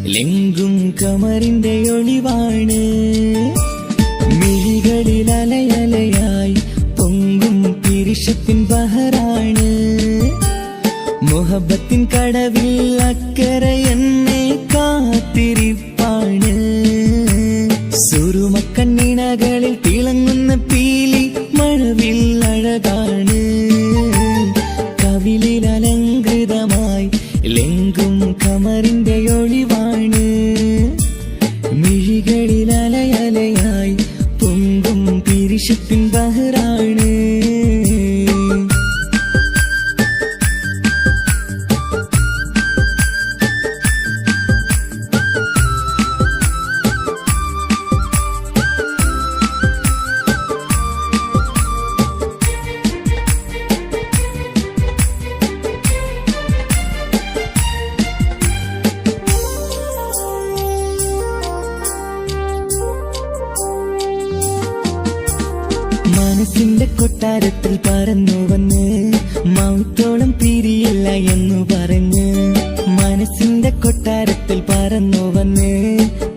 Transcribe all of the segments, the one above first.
ലെങ്കും കമറിന്റെ ഒളിവാണ്. മിഴികളിൽ അലയലയായി പൊങ്കും പിരിശത്തിൻ ബഹറാണ്. മുഹബത്തിൻ കടവിൽ അക്കരെ എന്നെ കാത്തിരിപ്പാണ്. സുറുമക്കണ്ണിണകളിൽ തിളങ്ങുന്ന പീലി മഴവിൽ അഴകാണ്. കവിളിൽ അലങ്കൃതമായി ലെങ്കും കമറിന്റെ ഒളിവാണ്. മിഴികളിൽ അലയലയായി പൊങ്കും പിരിശത്തിൻ ബഹറാണ്. മനസ്സിന്റെ കൊട്ടാരത്തിൽ പറന്നു വന്ന് മൗത്തോളം പിരിയില്ല എന്നു പറഞ്ഞ്. മനസ്സിന്റെ കൊട്ടാരത്തിൽ പറന്നു വന്ന്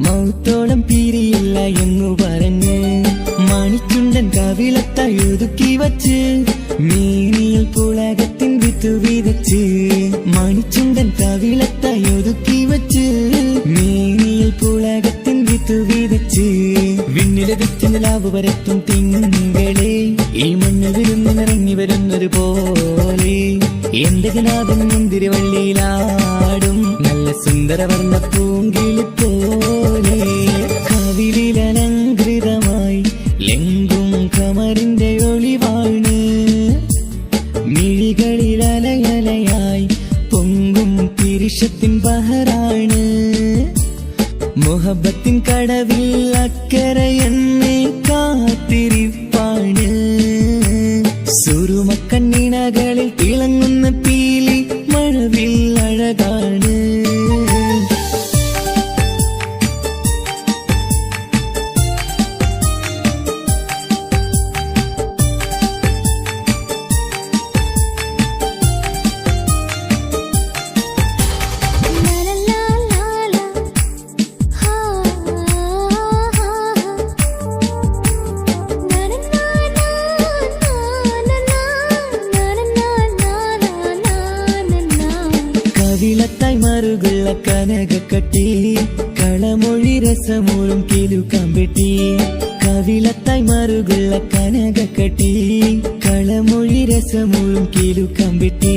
മൗത്തോളം പിരിയില്ല എന്നു പറഞ്ഞ്. മണിച്ചുണ്ടൻ കവിളത്തായി ഒതുക്കി വച്ച് മേനിയിൽ പുളകത്തിൻ വിത്തു വിതച്ച്. മണിച്ചുണ്ടൻ കവിളത്തായി ഒതുക്കി വച്ച് മേനിയിൽ പുളകത്തിൻ വിത്തു വിതച്ച്. വിണ്ണിലെത്തിച്ച് നിലാവ് വരത്തും തിങ്കളെ ഈ മണ്ണിൽ വിരുന്നിറങ്ങി വരുന്നത് പോലെ. എന്റെ കിനാവിൻ മുന്തിരിവള്ളിയിലാടും നല്ല സുന്ദരവർണ്ണ പൂങ്കിളി പോലെ. കവിളിൽ അലങ്കൃതമായി ലെങ്കും കമറിന്റെ ഒളിവാണ്. മിഴികളിൽ അലയലയായി പൊങ്കും പിരിശത്തിൻ ബഹറാണ്. മുഹബത്തിൻ കടവിൽ അക്കരെ എന്നെ കാത്തിരിപ്പാണ്. സുറുമക്കണ്ണിണകളിൽ തിളങ്ങുന്ന പീലി മഴവിൽ അഴകാണ്. കവിളത്തായി മറുകുള്ള കനകക്കട്ടി കളമൊഴി രസമൂറും കിലുക്കാമ്പെട്ടി. കവിളത്തായി മറുകുള്ള കനകക്കട്ടി കളമൊഴി രസമൂറും കിലുക്കാമ്പെട്ടി.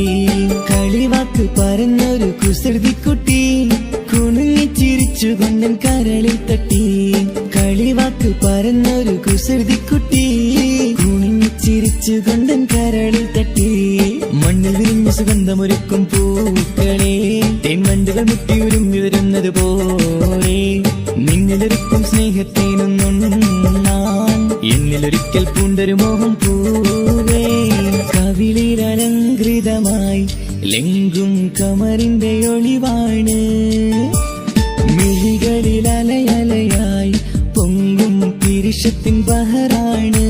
കളിവാക്ക് പറഞ്ഞൊരു കുസൃതിക്കുട്ടി കുണുങ്ങിച്ചിരിച്ചു കൊണ്ടൻ കരളിൽ തട്ടി. കളിവാക്ക് പറഞ്ഞൊരു കുസൃതിക്കുട്ടി കുണുങ്ങിച്ചിരിച്ചു കൊണ്ടൻ കരളിൽ തട്ടി. മണ്ണിൽ വിരിഞ്ഞ സുഗന്ധമൊരുക്കും പൂക്കളെ തെന്മണ്ടുകൾ മുട്ടിയുരുമ്പി വരുന്നത് പോലെ. നിന്നിലൊരുക്കും സ്നേഹത്തേനൊന്നുണ്ണാൻ എന്നിലൊരിക്കൽ പൂണ്ടൊരു മോഹം പൂവേ. കവിളിൽ അലങ്കൃതമായി ലെങ്കും കമറിന്റെ ഒളിവാണ്. മിഴികളിൽ അലയലയായി പൊങ്കും പിരിശത്തിൻ ബഹറാണ്.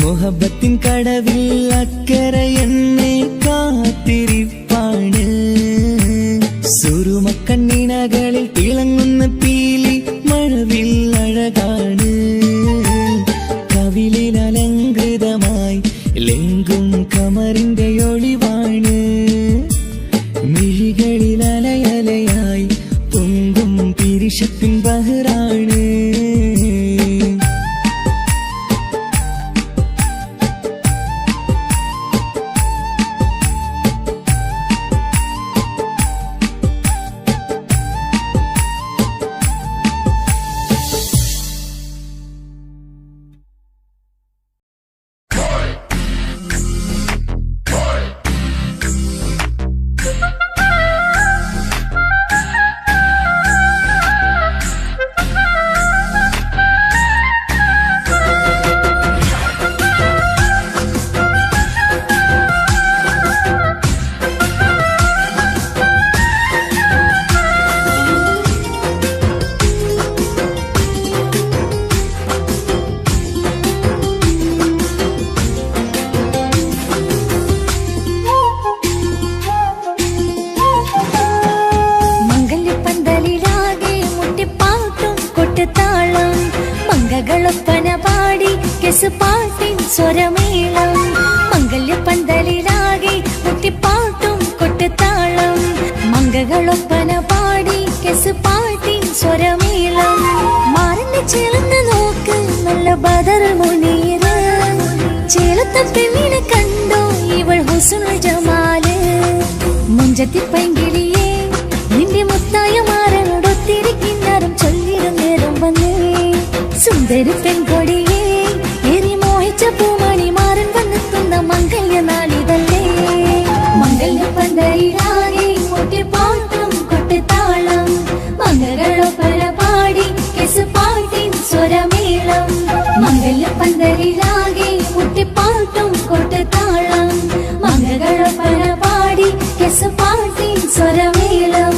മുഹബത്തിൻ കടവിൽ അക്കരെ എന്നെ കാത്തിരിപ്പാണ്. സുറുമക്കണ്ണിണകളിൽ തിളങ്ങുന്ന പീലി മഴവിൽ അഴകാണ്. കവിളിൽ അലങ്കൃതമായി ലെങ്കും കമറിന്റെ ഒളിവാണ്. മിഴികളിൽ അലയലയായി പൊങ്കും പിരിശത്തിൻ ബഹറാണ്. സ്വരമേളം മംഗല്യപ്പന്തലിലാകെ മുട്ടിപ്പാട്ടും കൊട്ടുതാളം മംഗകളൊപ്പന പാടി കെസ് പാട്ടി സ്വരമേളം മാറിന്റെ ചേർന്ന് നോക്ക് നല്ല ബദർ മുനീറ് ചേലത്തെ പെണ്ണിനെ കണ്ടോ ഇവൾ ഹുസ്നുൽ ജമാല് മുഞ്ചത്തി പൈങ്കിളിയെ നിന്റെ മുത്തായ മാറനോടൊത്തിരിക്കുന്നതും ചൊല്ലിടും നേരം വന്നേ സുന്ദരി പെൺകൊടിയെ ഏറി മോഹിച്ച പൂമണി മാറൻ വന്നെത്തുന്ന മംഗല്യ നാളിതല്ലേ മംഗല്യപ്പന്തലിലാകെ മുട്ടിപ്പാട്ടും കൊട്ടുതാളം മംഗളൊപ്പന പാടി കെസ് പാട്ടി സ്വരമേളം മംഗല്യപ്പന്തലിലാകെ മുട്ടിപ്പാട്ടും കൊട്ടുതാളം മംഗളൊപ്പന പാടി കെസ് പാട്ടി സ്വരമേളം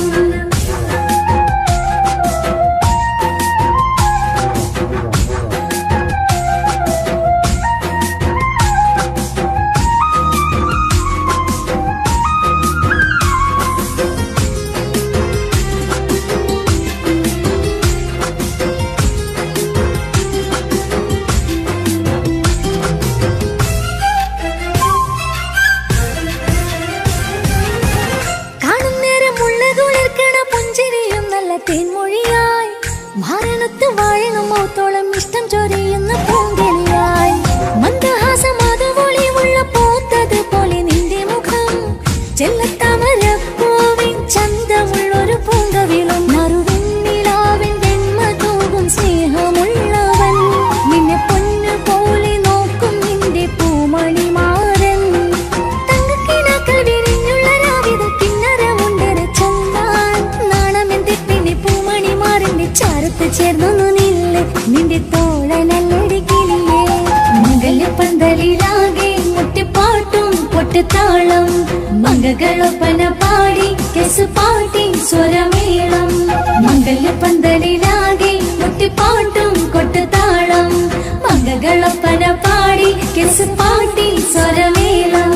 തേൻമൊഴിയായി മാരണത്ത് വാഴണം മൗത്തോളം ഇഷ്ടം ചൊരിയുന്ന പൂങ്കളിയായി മന്ദഹാസമാതവൊളിവുള്ള പോത്തത് പോലെ നിന്റെ മുഖം ചെല്ലത്താമരപ്പൂവിൻ ചന്തമുള്ളൊരു പൂങ്കവിളും നറുവെണ്ണിലാവിൻ വെണ്മ തൂകും സ്നേഹമുള്ളവൻ നിന്നെ പൊന്നു പോലെ നോക്കും നിന്റെ പൂമണി മാറൻ തങ്കക്കിനാക്കൾ വിരിഞ്ഞുള്ള രാവിത കിന്നരമുണ്ടര ചന്താൻ നാണമെന്റെ പൂമണി മാറിന്റെ ചാരത്ത് ചേർന്നു നില്ല് നിന്റെ തോഴനല്ലടിക്കില്ലേ മംഗല്യപ്പന്തലിലാകെ മുട്ടിപ്പാട്ടും കൊട്ടുതാളം മംഗകളൊപ്പന പാടി കെസ് പാട്ടി സ്വരമേളം മംഗല്യപ്പന്തലിലാകെ മുട്ടിപ്പാട്ടും കൊട്ടുതാളം മംഗകളൊപ്പന പാടി കെസ് പാട്ടി സ്വരമേളം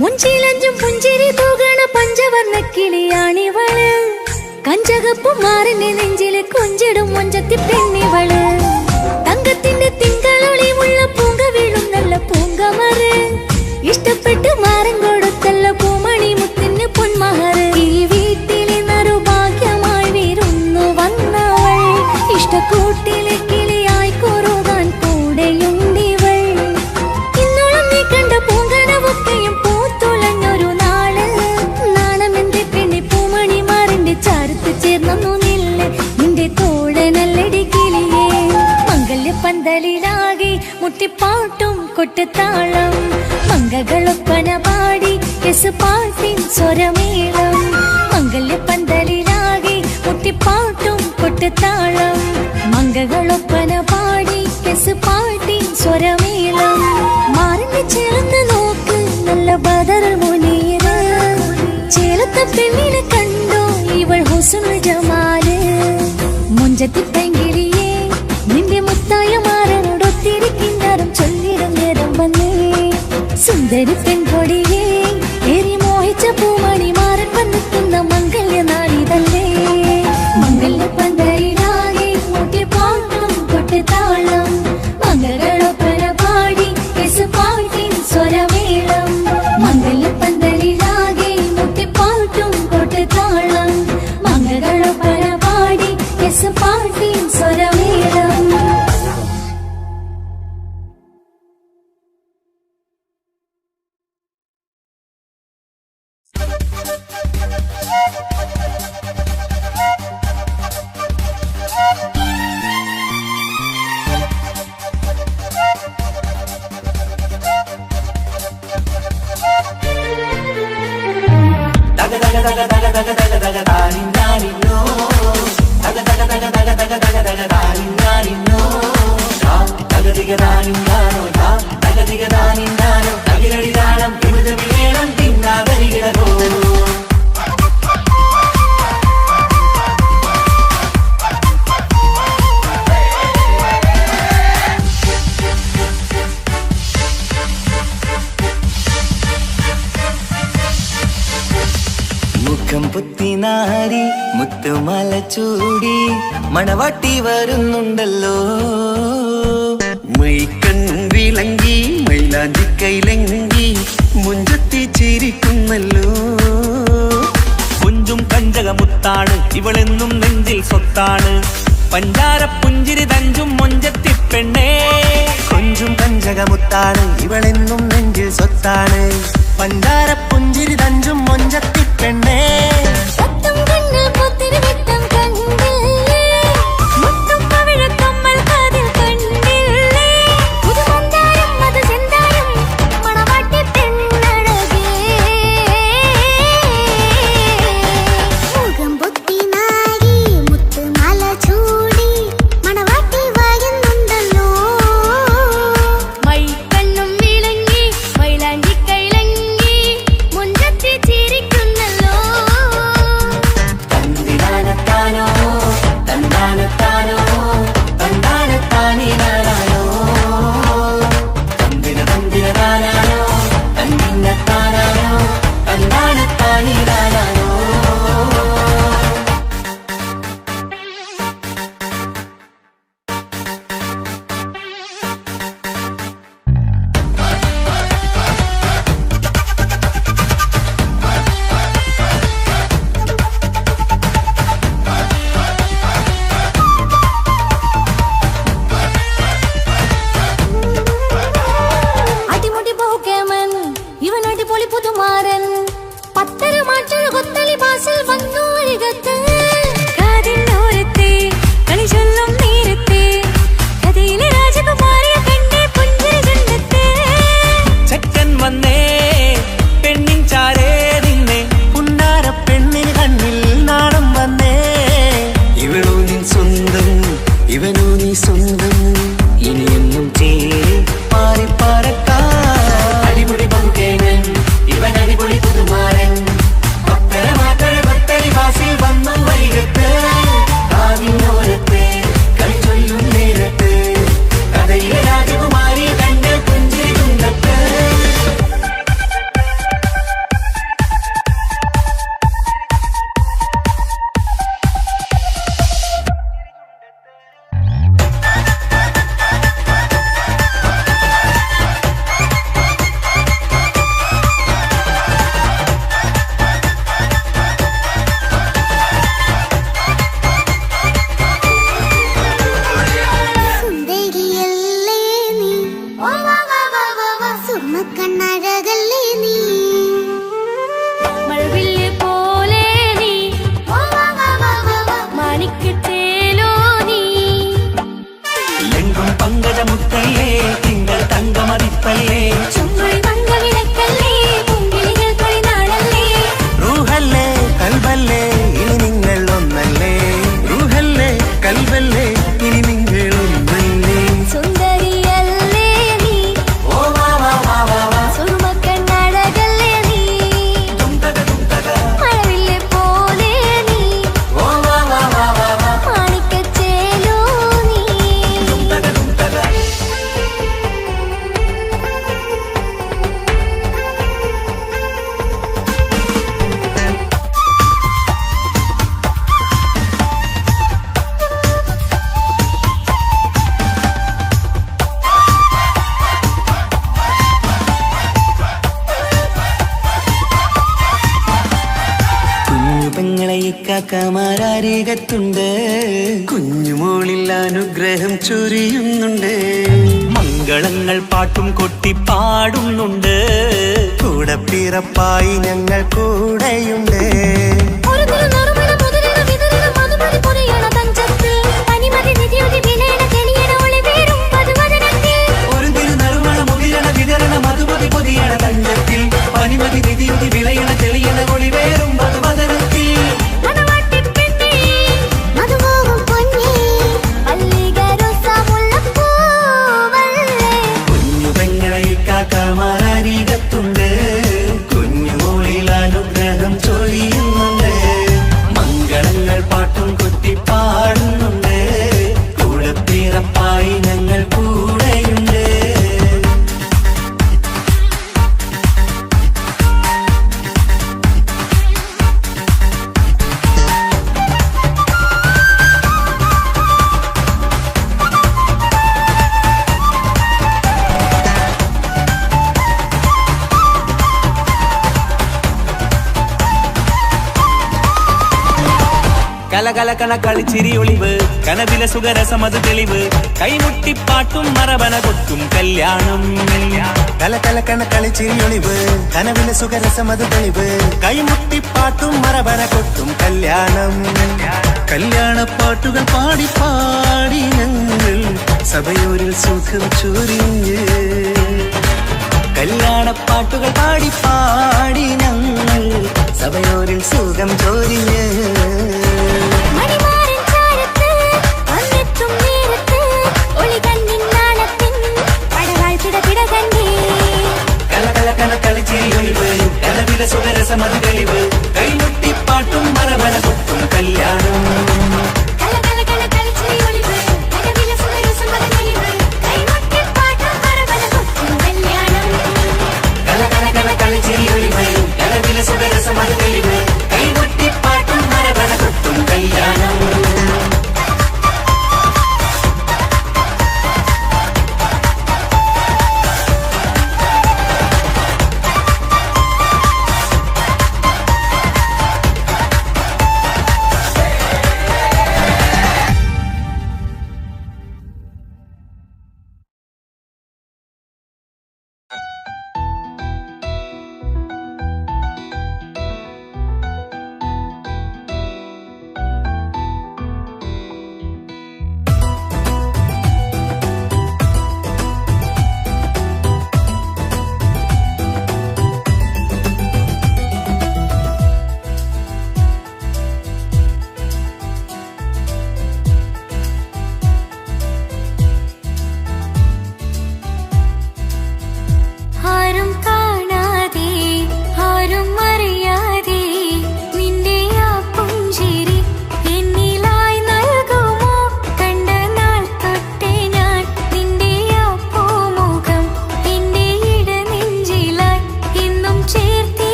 മുഞ്ചിലഞ്ചും പുഞ്ചിരി തൂകണ പഞ്ചവർണ്ണ കിളിയാണിവള് കഞ്ചകപ്പു മാറിന്റെ നെഞ്ചില് കൊഞ്ചിടും മൊഞ്ചത്തി പെണ്ണിവള് തങ്കത്തിന്റെ തിങ്കളൊളിവുള്ള പൂങ്ക വീഴും നല്ല പൂങ്കമറ് ഇഷ്ടപ്പെട്ട് മാറൻ കൊടുത്തല്ല പൂമണി മുത്തിന് പൊന്മഹറ് ഈ വീട്ടിലെ നറുഭാഗ്യമായി വീരുന്നു വന്നവൾ ഇഷ്ടക്കൂട്ടിലെ കിളിയായി കൊറുകാൻ കൂടെയുണ്ടിവൾ ഇന്നോളം നീ കണ്ട പൂങ്കനവൊക്കെയും പൂത്തുളഞ്ഞൊരു നാള് നാണമെന്റെ പെണ്ണി പൂമണി മാറിന്റെ ചാരത്ത് ചേർന്നു നില്ല് നിന്റെ തോഴനല്ലടി കിളിയേ മംഗല്യപ്പന്തലിലാകെ മുട്ടിപ്പാട്ടും കൊട്ടുതാളം മംഗകളൊപ്പന പാടി കെസ് പാട്ടി സ്വരമേളം മംഗല്യപ്പന്തലിലാകെ മുട്ടിപ്പാട്ടും കൊട്ടുതാളം മംഗകളൊപ്പന പാടി കെസ് പാട്ടി സ്വരമേളം മാറിന്റെ ചേർന്ന് നോക്ക് നല്ല ബദർ മുനീറ് ചേലത്തെ പെണ്ണിനെ കണ്ടോ ഇവൾ ഹുസ്നുൽ ജമാല് മുഞ്ചത്തി പൈങ്കിളിയെ നിന്റെ മുത്തായ മാറനോടൊത്തിരിക്കുന്നതും ചൊല്ലിടും നേരം വന്നേ സുന്ദരി പെൺകൊടിയെ ഏറി മോഹിച്ച പൂമണി മാറൻ വന്നെത്തുന്ന മംഗല്യ നാളിതല്ലേ മംഗല്യപ്പന്തലിലാകെ മുട്ടിപ്പാട്ടും കൊട്ടുതാളം മംഗളൊപ്പന പാടി കെസ് പാട്ടി സ്വരമേളം മംഗല്യപ്പന്തലിലാകെ മുട്ടിപ്പാട്ടും കൊട്ടുതാളം മംഗളൊപ്പന പാടി കെസ് പാട്ടി സ്വരമേളം Daga diga da nin da no, daga diga da nin da no, daga diga da nin da no. മാറി മുത്തുമാല ചൂടി മണവാട്ടി വരുന്നുണ്ടല്ലോ. മൈക്കണ്ണും വിളങ്ങി മൈലാഞ്ചി കൈലങ്കി മുഞ്ചത്തി ചിരിക്കുന്നല്ലോ. കുഞ്ചും കഞ്ചകമുത്താണ് ഇവളെന്നും നെഞ്ചിൽ സ്വത്താണ്. പഞ്ചാര പുഞ്ചിരി തഞ്ചും മൊഞ്ചത്തി പെണ്ണേ. കൊഞ്ചും കഞ്ചകമുത്താണ് ഇവളെന്നും നെഞ്ചിൽ സ്വത്താണ്. പഞ്ചാര പുഞ്ചിരി തഞ്ചും മൊഞ്ചത്തി പെണ്ണേ. സത്തം കണ്ണിൽ പുത്തിരി വിത്തം കണ്ടില്ലേ, മുത്തും പവിഴക്കമ്മൽ കാതിൽ കണ്ടില്ലേ, പുതുമന്ദാരം മധു ചെന്താരം മണവാട്ടി പെണ്ണഴകേ. മുഖം പൊത്തി നാരി മുത്തുമാല ചൂടി മണവാട്ടി വരുന്നുണ്ടല്ലോ. മൈക്കണ്ണും വിളങ്ങി മൈലാഞ്ചി കൈലങ്കി മുഞ്ചത്തി ചിരിക്കുന്നല്ലോ. തന്തിനാനത്താനോ തന്താനത്താനോ തന്താനത്താനിനാനോ തന്തിന തന്തിനാനോ തന്തിന്നത്താനോ തന്താനത്താനിനാനോ. അടിമുടി ബഹുകേമൻ ഇവൻ അടിപൊളി പുതുമാരൻ. പത്തര മാറ്റൊരു കൊത്തളി ബാസിൽ വന്നു അരികത്ത്. കാതിനോരത്തെ കളി ചൊല്ലും നേരത്തെ കഥയിലെ രാജകുമാരിയെ കണ്ടേ പുഞ്ചിരി ചുണ്ടത്തെ. ചെക്കൻ വന്നേ പെണ്ണിൻ ചാരേ നിന്നെ. പുന്നാര പെണ്ണിന് കണ്ണിൽ നാണം വന്നേ. ഇവളോ നീ സ്വന്തം ഇവനോ നീ സ്വന്തം. ഇനിയൊന്നും ചേരി പാറി പറക്കാം. അടിപൊളി ബഹുകേമൻ ഇവൻ അടിപൊളി പുതുമാരൻ. പത്തര മാറ്റൊരു കൊത്തളി ബാസിൽ വന്നു വൈകത്ത്. കാവിനോരത്ത് കളി ചൊല്ലും നേരത്ത് കഥയിലെ രാജകുമാരി കണ്ട് പുഞ്ചിരി തുണ്ടത്ത്. സുന്ദരിയല്ലേ നീ, സുർമ്മക്കണ്ണഴകല്ലേ നീ, മഴവില്ല് പോലെ നീ, മാണിക്കത്തേലോ നീ. എങ്കും പങ്കജമുത്തല്ലേ തിങ്കൾ തങ്കമതിപ്പല്ലേ. ചുങ്കുഴി മംഗവിളക്കല്ലേ, പൂങ്കിളികൾ തൊഴിനാടല്ലേ. റൂഹല്ലേ കൽബല്ലേ ഇനി നിങ്ങൾ ഒന്നല്ലേ. റൂഹല്ലേ കൽബല്ലേ ഇനി നിങ്ങൾ ഒന്നല്ലേ. സുന്ദരിയല്ലേ നീ, സുർമ്മക്കണ്ണഴകല്ലേ നീ, മഴവില്ല് പോലെ നീ, മാണിക്കച്ചേലോ നീ. കുഞ്ഞു പെങ്ങളെ ഇക്കാക്കമാരരികത്തുണ്ട്. കുഞ്ഞുമോളിൽ അനുഗ്രഹം ചൊരിയുന്നുണ്ട്. മംഗളങ്ങൾ പാട്ടും കൊട്ടി പാടുന്നുണ്ട്. കൂടെ പിറപ്പായി ഞങ്ങൾ കൂടെയുണ്ട്. ഒരു തിരുനറുമണ മുതിരണ വിതരണ മധുമതി പൊരിയണ തഞ്ചത്തിൽ, പനിമതി നിധിയുതി വിലയണ തെളിയണ ഒളിവേറും വധുവദനത്തിൽ. ഒരു തിരുനറുമണ മുതിരണ വിതരണ മധുമതി പൊതിയണ തഞ്ചത്തിൽ, പനിമതി നിധിയുതി വിളയണ തെളിയണ ഒളിവേറും മധുവദനത്തിൽ. മണവാട്ടി പെണ്ണേ, മധുപോകും പൊന്നേ, മല്ലികരൊസ മുല്ലപ്പൂവല്ലേ. കുഞ്ഞു പെങ്ങളെ ഇക്കാക്കമാരരികത്തുണ്ട്. കുഞ്ഞുമോളിൽ അനുഗ്രഹം ചൊരിയുന്നുണ്ട്. കലകലകണ കളിച്ചിരി ഒളിവ് കനവിലെ സുഖരസമത് തെളിവ് കൈമുട്ടിപ്പാട്ടും മറവന കൊട്ടും കല്യാണം കലകലകണ കളിച്ചിരിയൊളിവ് കനവിലെ സുഖരസമത് തെളിവ് കൈമുട്ടിപ്പാട്ടും മറവന കൊട്ടും കല്യാണം കല്യാണപ്പാട്ടുകൾ പാടി പാടി ഞങ്ങൾ സഭയോരിൽ സുഖം ചൊരിഞ്ഞ് കല്യാണപ്പാട്ടുകൾ പാടി പാടി ഞങ്ങൾ സഭയോരിൽ സുഖം ചൊരിഞ്ഞ് മണിമാരൻ ചാരത്ത് വന്നെത്തും നേരത്ത് ഒളികണ്ണിൻ നാളത്തിൻ പടവാൾ പിടപിട കണ്ടേ കലകലകണ കളിച്ചിരി ഒളിവ് കനവിലെ സുഖരസമത് തെളിവ് കൈമുട്ടിപ്പാട്ടും മറവന കൊട്ടും കല്യാണം കലകലകണ കളിച്ചിരി ഒളിവ് കനവിലെ സുഖരസമത് തെളിവ് കൈമുട്ടിപ്പാട്ടും മറവന കൊട്ടും കല്യാണം കലകലകണ കളിച്ചിരി ഒളിവ് കനവിലെ സുഖരസമത് തെളിവ് കൈമുട്ടിപ്പാട്ടും മറവന കൊട്ടും കല്യാണം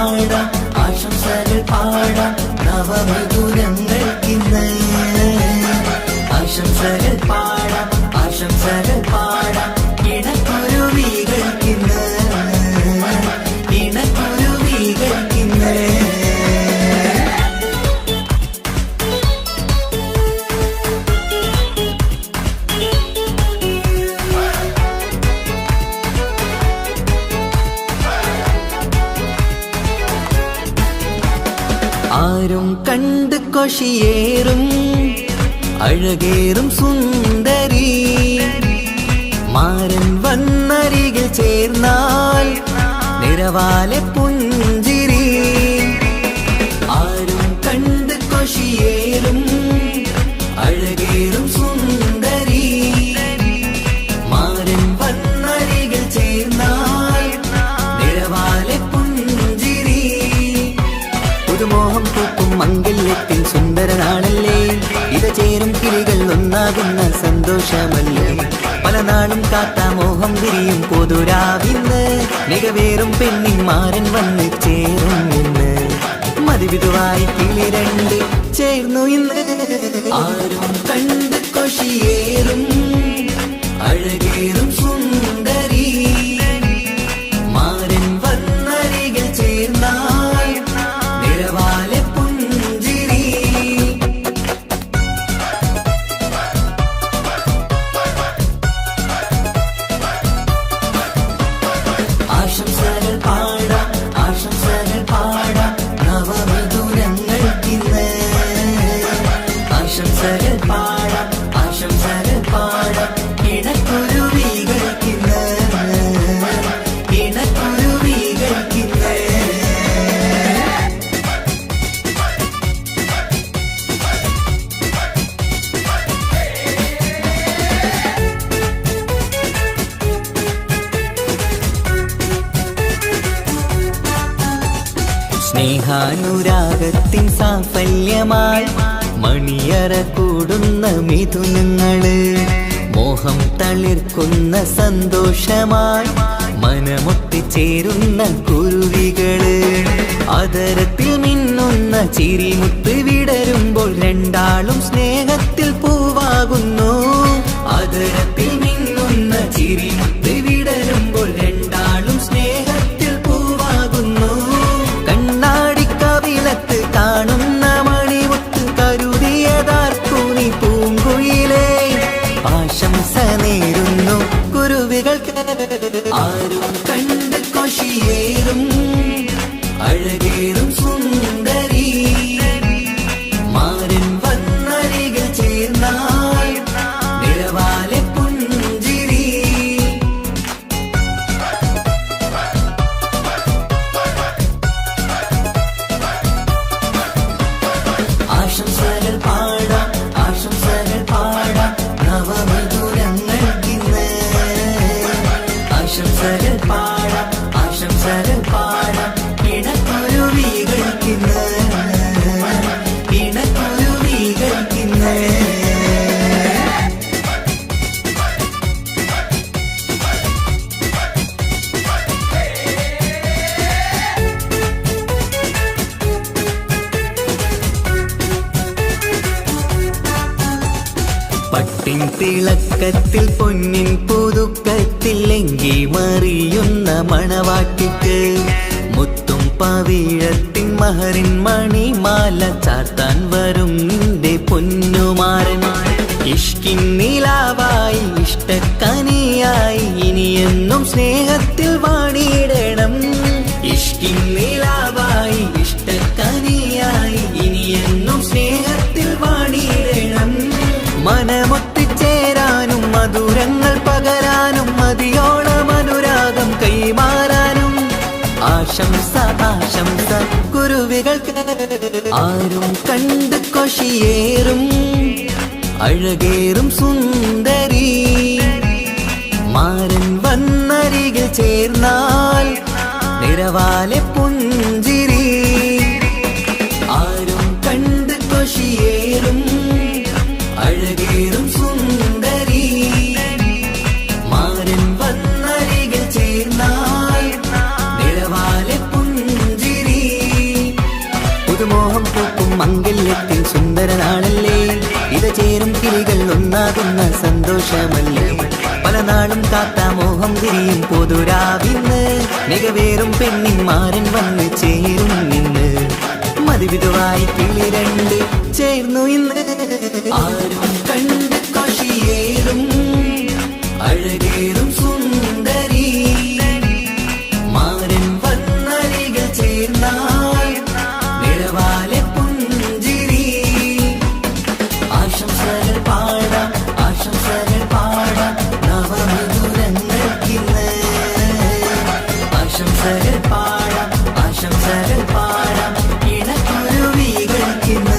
പാടാം ആശംസകൾ പാടാം നവമധുരങ്ങൾക്കിന്ന് ആശംസകൾ പാടാം ആശംസകൾ പാടാം ഇണക്കുരുവികൾക്കിന്ന് ഇണക്കുരുവികൾക്കിന്ന് ആരും കണ്ട് കൊഷിയേറും അഴകേറും സുന്ദരി മാരൻ വന്നരികിൽ ചേർന്നാൽ നിറവാലെ പുഞ്ചിരി ആരും കണ്ട് കൊഷിയേറും അഴകേറും സുന്ദരി മാരൻ വന്നരികിൽ ചേർന്നാൽ നിറവാലെ പുഞ്ചിരി പുതുമോഹം പൂക്കും മംഗല്യത്തിൻ സുന്ദരനാണല്ലേ ഇത് ചേരും കിളികൾ ഒന്നാകുന്ന സന്തോഷമല്ലേ പല നാളും കാത്ത മോഹം വിരിയും പൊതുരാവിന്ന് മികവേറും പെണ്ണിൻ മാരൻ വന്ന് ചേരും ഇന്ന് മതിവിധുവായി കിളി രണ്ട് ചേർന്നു ഇന്ന് ആരും കണ്ട് കൊഷിയേറും അഴകേറും സുന്ദരി മാരൻ വന്നരികിൽ ചേർന്നാൽ നിറവാലെ പുഞ്ചിരി ആശംസകൾ പാടാം ആശംസകൾ പാടാം നവമധുരങ്ങൾക്കിന്ന് ആശംസകൾ പാടാം ആശംസകൾ പാടാം ഇണക്കുരുവികൾക്കിന്ന് ഇണക്കുരുവികൾക്കിന്ന് സ്നേഹാനുരാഗത്തിൻ സാഫല്യമായി മണിയറ കൂടുന്ന മിഥുനങ്ങള് മോഹം തളിർക്കുന്ന സന്തോഷമായി മനമൊട്ടിച്ചേരുന്ന കുരുവികള് അതരത്തിൽ മിന്നുന്ന ചിരിമുത്ത് വിടരുമ്പോൾ രണ്ടാളും സ്നേഹത്തിൽ പൂവാകുന്നു അതരത്തിൽ മിന്നുന്ന ചിരിമുത്ത് വിടരുമ്പോൾ രണ്ടാളും സ്നേഹത്തിൽ പൂവാകുന്നു കണ്ണാടിക്കവിളത്ത് കാണുന്ന മണിമുത്ത് കരുതിയതാർക്കുനി പൂങ്കുയിലേ ആശംസ നേരുന്നു കുരുവികൾക്ക് ആരും കണ്ട് കൊഷിയേറും അഴകേറും സുന്ദരി മാരൻ വന്നരികിൽ ചേർന്നാൽ നിറവാലെ പുഞ്ചിരി ആശംസകൾ പാടാം ആശംസകൾ പാടാം നവമധുരങ്ങൾക്കിന്ന് ആശംസകൾ പാടാം ആശംസകൾ പാടാം ഇണക്കുരുവികൾക്കിന്ന് ഇണക്കുരുവികൾക്കിന്ന് പട്ടിൻ തിളക്കത്തിൽ പൊന്നിൻ പുതുക്കത്തിൽ എങ്കി മറിയുന്ന മണവാട്ടിക്ക് മുത്തും പവിഴത്തിൻ മഹറിൻ മണിമാല ചാർത്താൻ വരും നിന്റെ പൊന്നുമാരൻ ഇഷ്കിൻ നിലാവായി ഇഷ്ടക്കനിയായി ഇനിയെന്നും സ്നേഹത്തിൽ വാണിയിടണം ഇഷ്കിൻ നിലാവായി ഇഷ്ടക്കനിയായി ഇനിയെന്നും സ്നേഹത്തിൽ വാണിയിടണം മനമൊത്തിച്ചേരാനും മധുരങ്ങൾ പകരാനും മതിയോളം അനുരാഗം കൈമാറാനും ആശംസ ആശംസ കുരുവികൾക്ക് ആരും കണ്ട് കൊഷിയേറും അഴകേറും സുന്ദരി മാരൻ വന്നരികിൽ ചേർന്നാൽ നിറവാലെ പുഞ്ചിരി ആരും കണ്ട് കൊഷിയേറും അഴകേറും സുന്ദരി മാരൻ വന്നരികിൽ ചേർന്നാൽ നിറവാലെ പുഞ്ചിരി പുതുമോഹം പൂക്കും മംഗല്യത്തിൻ സുന്ദര നാളല്ലേ ഇത് ചേരും കിളികൾ ഒന്നാകുന്ന സന്തോഷമല്ലേ പല നാളും കാത്ത മോഹം തിരിയും പൊതുരാവിന്ന് മികവേറും പെണ്ണിൻ മാരൻ വന്ന് ചേരും ഇന്ന് മതിവിധുവായി കിളി രണ്ട് ചേർന്നു ഇന്ന് ആരും കണ്ട് കൊഷിയേറും അഴകേറും സുന്ദരി മാരൻ വന്നരികൾ ചേർന്നാൽ നിറവാലെ പുഞ്ചിരി ആശംസകൾ പാടാം നവമധുരങ്ങൾക്കിന്ന് ആശംസകൾ പാടാം ഇണക്കുരുവികൾക്കിന്ന്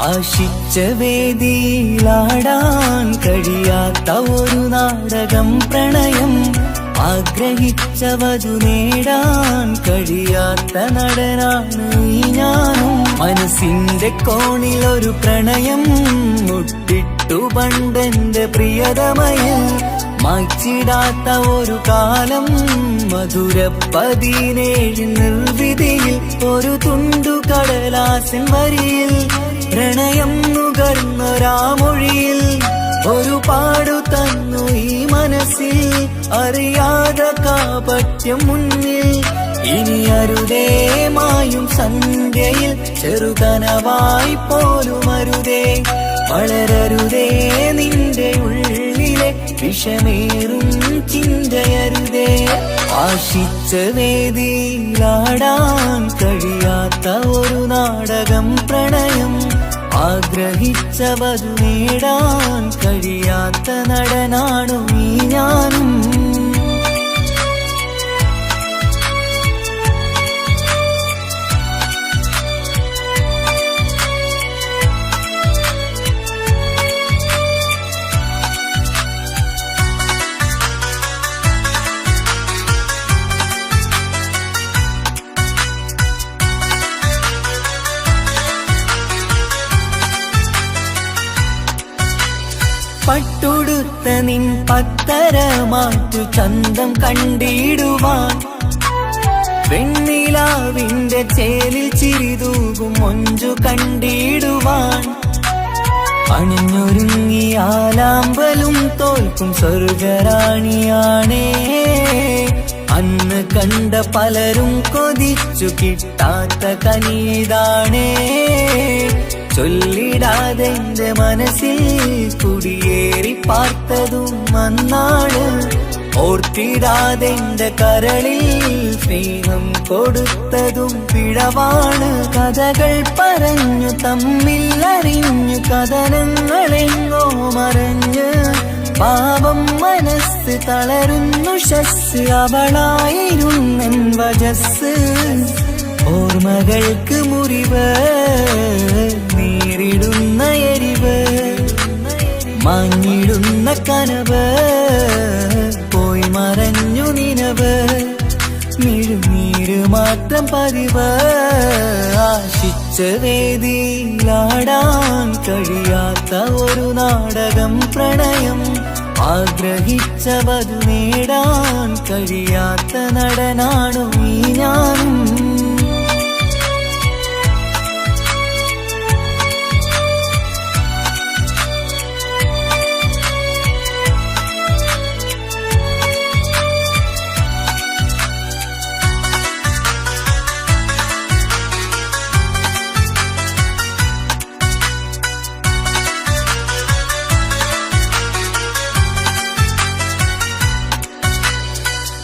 ആശിച്ച വേദിയിലാടാൻ കഴിയാത്ത ഒരു നാടകം പ്രണയം ആഗ്രഹിച്ച വധു നേടാൻ കഴിയാത്ത നടനാണ് ഈ ഞാനും മനസ്സിന്റെ കോണിൽ ഒരു പ്രണയം മുട്ടിട്ടു പണ്ടെന്റെ പ്രിയതമയിൽ മായ്ച്ചിടാത്ത ഒരു കാലം മധുര 17 നിർവിധിയിൽ ഒരു തുണ്ടു കടലാസിൻ വരിയിൽ പ്രണയം നുകർന്നൊരാമൊഴിയിൽ ഒരു പാടു തന്നു ഈ മനസ്സിൽ അറിയാതെ കാപട്യം മുന്നിൽ ഇനി അരുതേ മായും സന്ധ്യയിൽ ചെറുകനവായി പോലും അരുതേ വളരരുതേ നിന്റെ ഉള്ളിലെ വിഷമേറും ചിന്തയരുതേ ആശിച്ച വേദിയിലാടാൻ കഴിയാത്ത ഒരു നാടകം പ്രണയം ആഗ്രഹിച്ച വധു നേടാൻ കഴിയാത്ത നടനാണു ഈ ഞാനും പട്ടുടുത്ത നിൻ പത്തരമാറ്റു ചന്തം കണ്ടിടുവാൻ വെണ്ണിലാവിന്റെ ചേലിൽ ചിരിതൂകും മൊഞ്ചു കണ്ടിടുവാൻ അണിഞ്ഞൊരുങ്ങിയാലാമ്പലും തോൽക്കും സ്വർഗറാണിയാണേ അന്ന് കണ്ട പലരും കൊതിച്ചു കിട്ടാത്ത കനീതാണേ ചൊല്ലിടാതെ എന്റെ മനസ്സിൽ കുടിയേറി പാർത്തതും അന്നാണ് ഓർത്തിടാതെ എന്റെ കരളിൽ സ്നേഹം കൊടുത്തതും പിഴവാണ് കഥകൾ പറഞ്ഞു തമ്മിൽ അറിഞ്ഞു കഥനങ്ങളെങ്ങോ മറഞ്ഞ് പാപം മനസ്സ് തളരുന്നു ശസ് അവളായിരുന്നെൻ വജസ് ഓർമ്മകൾക്ക് മുറിവ് നേരിടുന്ന എരിവ് മാഞ്ഞിടുന്ന കനവ് പോയി മറഞ്ഞു നിനവ് മിഴുനീര് മാത്രം പതിവ് ആശിച്ച വേദിയിലാടാൻ കഴിയാത്ത ഒരു നാടകം പ്രണയം ആഗ്രഹിച്ച വധു നേടാൻ കഴിയാത്ത നടനാണു ഈ ഞാനും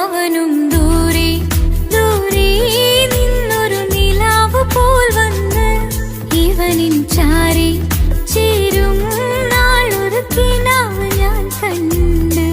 അവനും ദൂരെ ദൂരെ നിന്നൊരു നിലാവ് പോൽ വന്ന് ഇവനിൻ ചാരി ചേരും നാളൊരു കിനാവ് ഞാൻ കണ്ട്.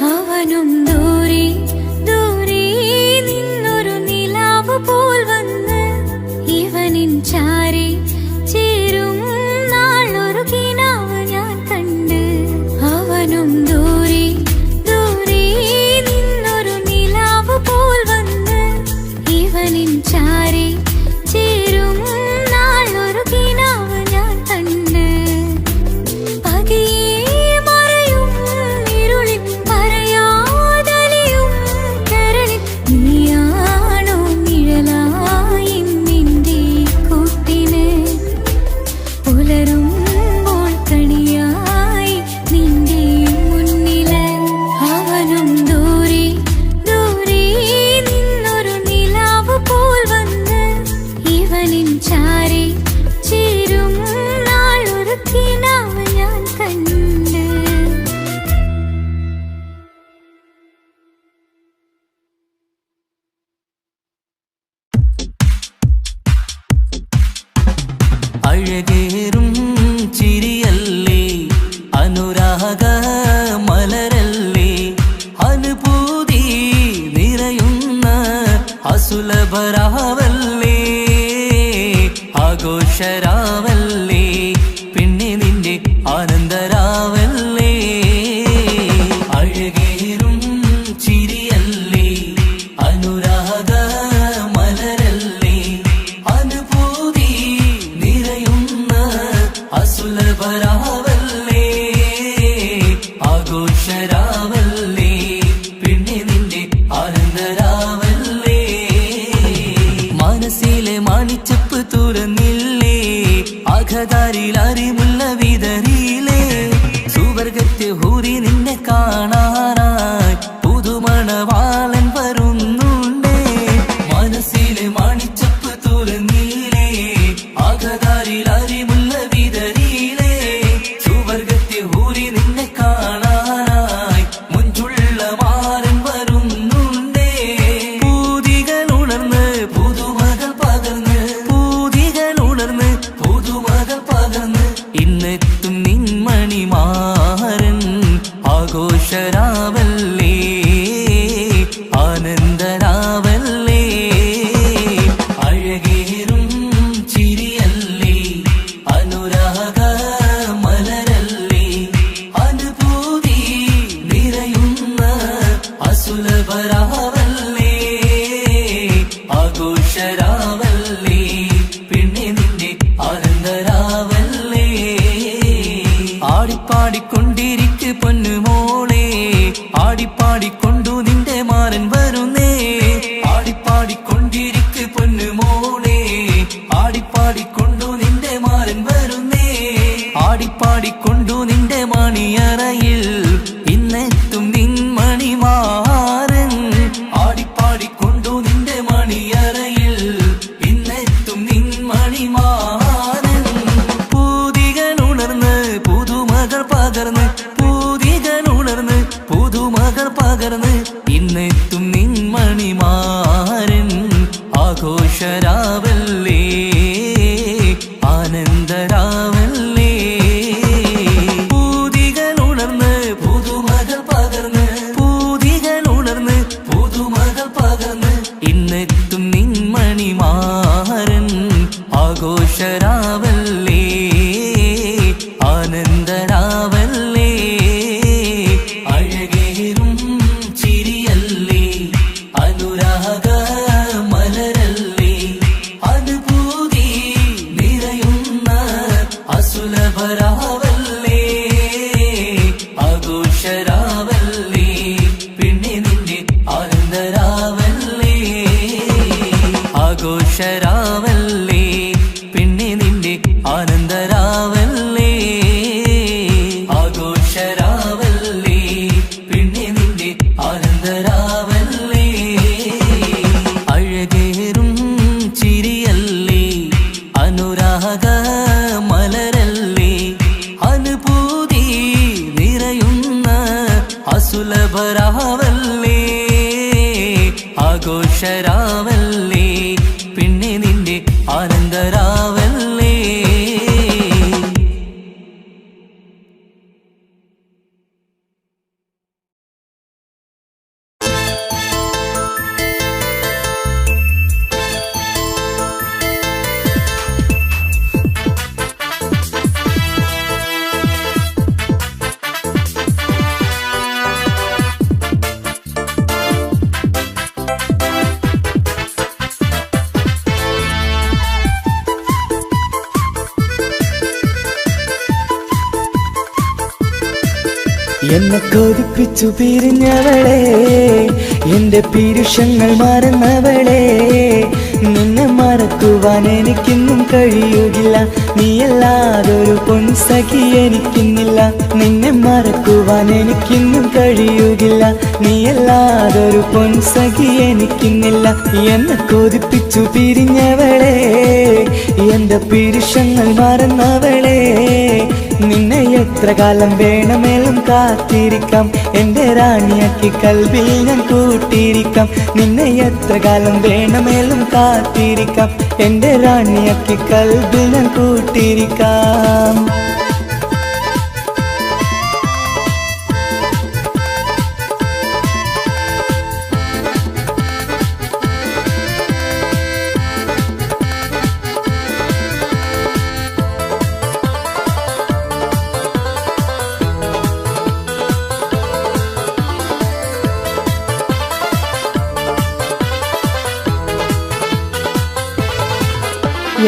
അവനും ദൂരെ ദൂരെ നിന്നൊരു നിലാവ് പോൽ വന്ന് ഇവനിൻ ചാരി ചേരും നാളൊരു കിനാവ് ഞാൻ കണ്ട്. അവനും ദൂരെ ദൂരെ നിന്നൊരു നിലാവ് പോൽ വന്ന് ഇവനിൻ ചാരി ചേരും നാളൊരു കിനാവ് ഞാൻ കണ്ട്. പതിയെ മറയും ഇരുളിൽ പറയാതലിയും കരളിൽ നീയാണോ നിഴലായി നിന്റെ കൂട്ടിന് പുലരുമ്പോൾ കണിയായി നിന്റെ മുന്നില്. അവനും ദൂരെ ദൂരെ നിന്നൊരു നിലാവ് പോൽ വന്ന് ഇവനിൻ ചാരി ചേരും നാളൊരു കിനാവ് ഞാൻ കണ്ട്. അഴകേറും ചിരിയല്ലേ അനുരാഗ മലരല്ലേ അനുഭൂതി നിറയുന്ന അസുലഭരാവല്ലേ ആഘോഷരാവല്ലേ പിന്നെ നിന്റെ ആനന്ദരാവല്ലേ. അഴകേറും ചിരിയല്ലേ അനുരാഗ മലരല്ലേ അനുഭൂതി നിറയുന്ന അസുലഭരാവല്ലേ ആഘോഷരാവല്ലേ പിന്നെ നിന്റെ ആനന്ദരാവല്ലേ. മനസ്സിലെ മാണിച്ചപ്പ് തുറന്നില്ലേ അഘതാരിൽ അറിമുള്ള വിതറിയില്ലേ സുവർഗത്തെ ഹൂറി നിന്നെ കാണാനായി പുതുമണവാളൻ വരുന്നുണ്ടേ. മനസ്സിലെ മാണിച്ചപ്പ് തുറന്നില്ലേ അഘതാരിൽ അറിമുള്ള വിതറിയില്ലേ സുവർഗത്തെ ഹൂറി നിന്നെ കാണാനായി മുഞ്ചുള്ള മാരൻ വരുന്നുണ്ടേ. പൂതികൾ ഉണർന്ന് പുതുമകൾ പകർന്ന് പൂതികൾ ഉണർന്ന് പുതുമകൾ പകർന്ന് ഇന്നെത്തും നിൻമണിമാരൻ ആഘോഷരാവല്ലേ ആനന്ദരാവല്ലേ. അഴകേറും ചിരിയല്ലേ സന്തോഷരാവല്ലേ ആനന്ദരാവല്ലേ അഴകേറും ചിരിയല്ലേ അനുരാഗ മലരല്ലേ അനുഭൂതി നിറയുന്ന അസുലഭരാവല്ലേ ആഘോഷരാവല്ലേ പിന്നെ നിന്റെ ആനന്ദരാവല്ലേ ആഘോഷരാവല്ലേ പിന്നെ നിന്റെ ആനന്ദരാവല്ലേ ആഘോഷരാവല്ലേ പിന്നെ നിന്റെ ആനന്ദരാവല്ലേ അഴകേറും ചിരിയല്ലേ അനുരാഗ മലരല്ലേ അനുഭൂതി നിറയുന്ന അസുലഭരാവല്ലേ ആഘോഷരാവല്ലേ പിന്നെ നിന്റെ ആനന്ദരാവല്ലേ എന്നെ കൊതിപ്പിച്ചു പിരിഞ്ഞവളെ എന്റെ പീരുഷങ്ങൾ മറന്നവളെ നിന്നെ മറക്കുവാൻ എനിക്കിന്നും കഴിയുകില്ല നീയല്ലാതൊരു പൊൻസഖി എനിക്കിന്നില്ല നിന്നെ മറക്കുവാൻ എനിക്കിന്നും കഴിയുകില്ല നീയല്ലാതൊരു പൊൻസഖി എനിക്കിന്നില്ല എന്നെ കൊതിപ്പിച്ചു പിരിഞ്ഞവളെ എന്റെ പീരുഷങ്ങൾ മറന്നവളെ നിന്നെ എത്ര കാലം വേണമെങ്കിലും കാത്തിരിക്കാം എന്റെ റാണിയാക്കി കൽവിൽ ഞാൻ കൂട്ടിയിരിക്കാം നിന്നെ എത്ര കാലം വേണമെങ്കിലും കാത്തിരിക്കാം എന്റെ റാണിയാക്കി കൽവിൽ ഞാൻ കൂട്ടിയിരിക്കാം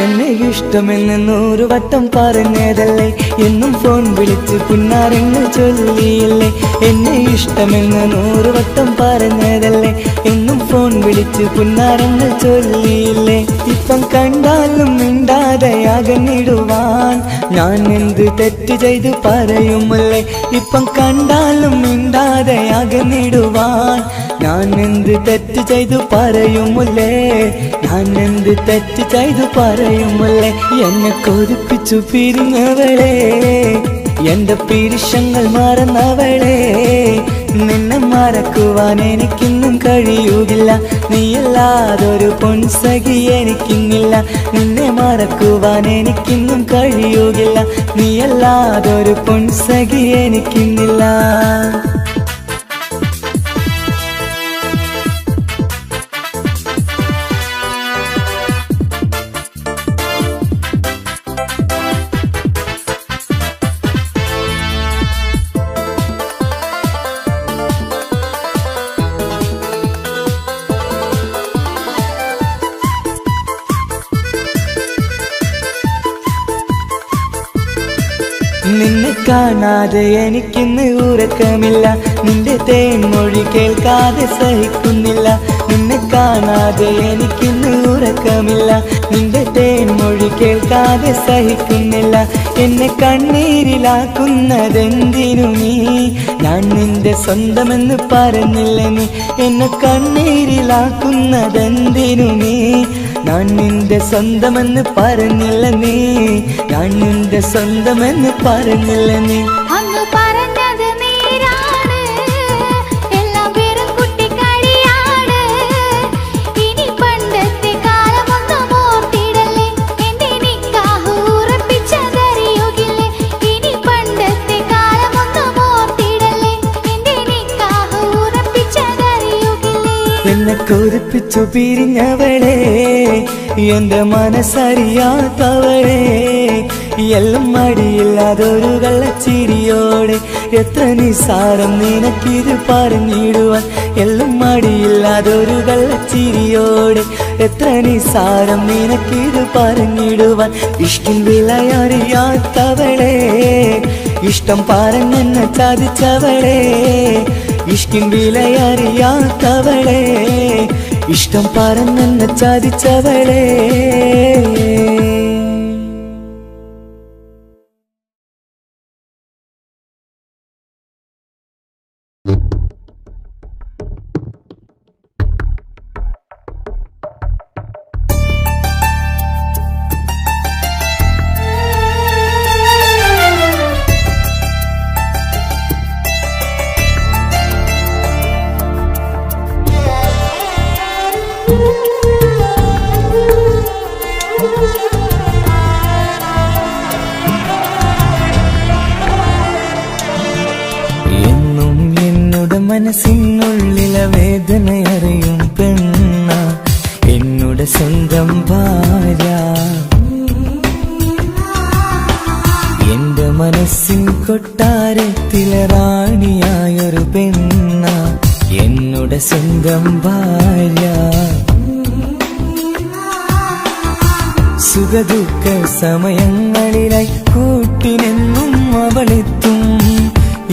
എന്നെ ഇഷ്ടമെന്ന് 100 വട്ടം പറഞ്ഞതല്ലേ എന്നും ഫോൺ വിളിച്ച് പുന്നാരങ്ങൾ ചൊല്ലിയില്ലേ എന്നെ ഇഷ്ടമെന്ന് 100 വട്ടം പറഞ്ഞതല്ലേ എന്നും ഫോൺ വിളിച്ച് പുന്നാരങ്ങൾ ചൊല്ലിയില്ലേ ഇപ്പം കണ്ടാലും മിണ്ടാതെ അകന്നിടുവാൻ ഞാൻ എന്ത് തെറ്റ് ചെയ്ത് പറയുമല്ലേ ഇപ്പം കണ്ടാലും മിണ്ടാതെ അകന്നിടുവാൻ ഞാൻ എന്ത് തെറ്റ് ചെയ്തു പറയുമല്ലേ ഞാൻ എന്ത് തെറ്റ് ചെയ്തു പറയുമല്ലേ എന്നെ കൊതിപ്പിച്ചു പിരിഞ്ഞവളെ എന്റെ പീരുഷങ്ങൾ മറന്നവളെ നിന്നെ മറക്കുവാൻ എനിക്കിന്നും കഴിയുകില്ല നീയല്ലാതൊരു പൊൻസഖി എനിക്കിന്നില്ല നിന്നെ മറക്കുവാൻ എനിക്കിന്നും കഴിയുകില്ല നീയല്ലാതൊരു പൊൻസഖി എനിക്കിന്നില്ല നിന്നെ കാണാതെ എനിക്കിന്ന് ഉറക്കമില്ല നിന്റെ തേൻമൊഴി കേൾക്കാതെ സഹിക്കുന്നില്ല നിന്നെ കാണാതെ എനിക്കിന്ന് ഉറക്കമില്ല നിന്റെ തേൻമൊഴി കേൾക്കാതെ സഹിക്കുന്നില്ല എന്നെ കണ്ണീരിലാക്കുന്നതെന്തിനു നീ ഞാൻ നിന്റെ സ്വന്തമെന്ന് പറഞ്ഞില്ല നീ എന്നെ കണ്ണീരിലാക്കുന്നതെന്തിനു നീ ഞാൻ നിന്റെ സ്വന്തമെന്ന് പറഞ്ഞില്ല നീ ഞാൻ നിന്റെ സ്വന്തമെന്ന് പറഞ്ഞില്ല നീ അന്ന് പറഞ്ഞത് നേരാണ് എല്ലാം വെറും കുട്ടിക്കളിയാണ് ഇനി പണ്ടത്തെ കാലമൊന്നും ഓർത്തിടല്ലേ എന്റെ നിക്കാഹ് ഉറപ്പിച്ചതറിയുകില്ലേ ഇനി പണ്ടത്തെ കാലമൊന്നും ഓർത്തിടല്ലേ എന്റെ നിക്കാഹ് ഉറപ്പിച്ചതറിയുകില്ലേ എന്നെ കൊതിപ്പിച്ചു പിരിഞ്ഞവളെ എന്റെ മനസ്സറിയാത്തവളെ എല്ലാം മടിയില്ലാതൊരു കള്ളച്ചിരിയോടെ എത്ര നിസാരം നിനക്കിത് പറഞ്ഞിടുവാൻ എല്ലാം മടിയില്ലാതൊരു കള്ളച്ചിരിയോടെ എത്ര നിസാരം നിനക്കിത് പറഞ്ഞിടുവാൻ ഇഷ്ടിൻ വിലയറിയാത്തവളെ ഇഷ്ടം പറഞ്ഞെന്നെ ചതിച്ചവളെ ഇഷ്ടിൻ വിലയറിയാത്തവളെ ഇഷ്ടം പറഞ്ഞെന്നെ ചതിച്ചവളെ മനസ്സിനുള്ളിലെ വേദനയറിയും പെണ്ണ എന്നുടെ സ്വന്തം ഭാര്യ എന്റെ മനസ്സിൻ കൊട്ടാരത്തിലെ റാണിയായൊരു പെണ്ണ എന്നുടെ സ്വന്തം ഭാര്യ സുഖദുഃഖ സമയങ്ങളിലായി കൂട്ടിനെന്നും അവളെത്തും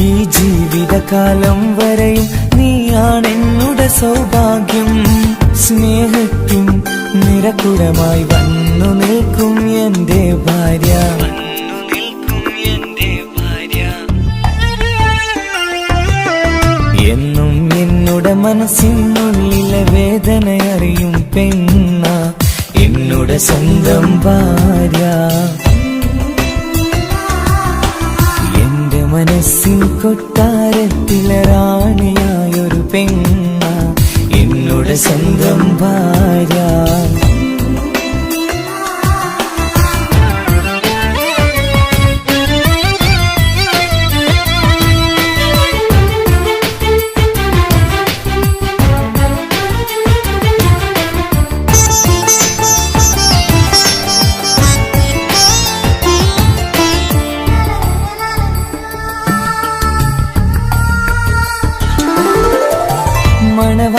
ഈ ജീവിതകാലം വരെയും നീയാണെന്നുടെ സൗഭാഗ്യം സ്നേഹത്തിൻ നിറകുടമായി വന്നു നിൽക്കും എന്റെ ഭാര്യ എന്നും എന്നുടെ മനസ്സിനുള്ളിലെ വേദനയറിയും പെണ്ണ എന്നുടെ സ്വന്തം ഭാര്യ മനസ്സിൻ കൊട്ടാരത്തിലെ റാണിയായൊരു പെണ്ണ എന്നുടെ സ്വന്തം ഭാര്യ